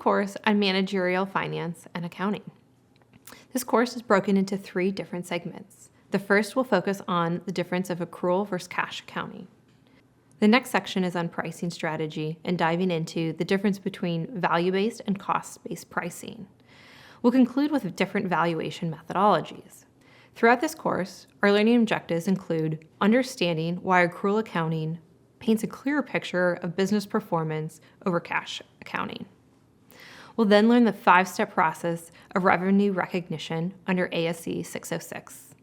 course on managerial finance and accounting. This course is broken into 3 different segments. The first will focus on the difference of accrual versus cash accounting. The next section is on pricing strategy and diving into the difference between value-based and cost-based pricing. We'll conclude with different valuation methodologies. Throughout this course, our learning objectives include understanding why accrual accounting paints a clearer picture of business performance over cash accounting. We'll then learn the 5-step process of revenue recognition under ASC 606.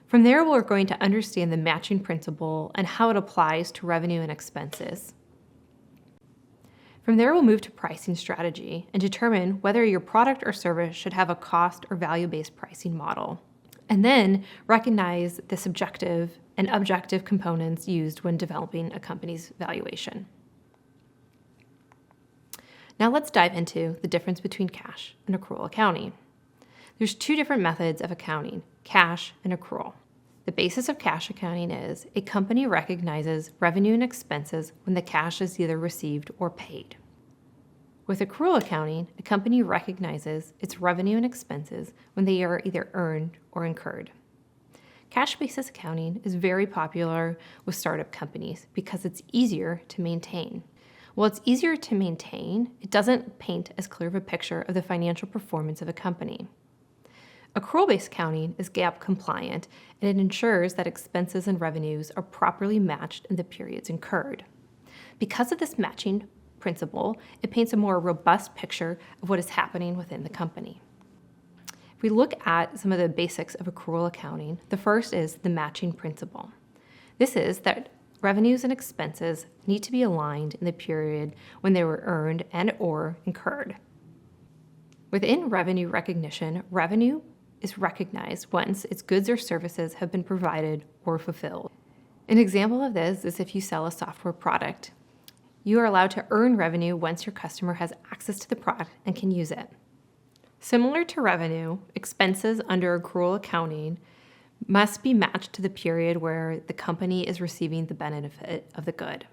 From there, we're going to understand the matching principle and how it applies to revenue and expenses. From there, we'll move to pricing strategy and determine whether your product or service should have a cost or value-based pricing model. And then recognize the subjective and objective components used when developing a company's valuation. Now let's dive into the difference between cash and accrual accounting. There's 2 different methods of accounting, cash and accrual. The basis of cash accounting is a company recognizes revenue and expenses when the cash is either received or paid. With accrual accounting, a company recognizes its revenue and expenses when they are either earned or incurred. Cash basis accounting is very popular with startup companies because it's easier to maintain. While it's easier to maintain, it doesn't paint as clear of a picture of the financial performance of a company. Accrual-based accounting is GAAP compliant, and it ensures that expenses and revenues are properly matched in the periods incurred. Because of this matching principle, it paints a more robust picture of what is happening within the company. If we look at some of the basics of accrual accounting, the first is the matching principle. This is that revenues and expenses need to be aligned in the period when they were earned and or incurred. Within revenue recognition, revenue is recognized once its goods or services have been provided or fulfilled. An example of this is if you sell a software product. You are allowed to earn revenue once your customer has access to the product and can use it. Similar to revenue, expenses under accrual accounting must be matched to the period where the company is receiving the benefit of the good.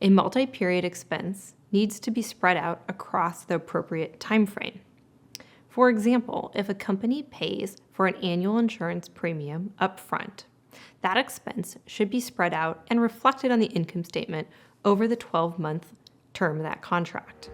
A multi-period expense needs to be spread out across the appropriate time frame. For example, if a company pays for an annual insurance premium up front, that expense should be spread out and reflected on the income statement over the 12-month term of that contract.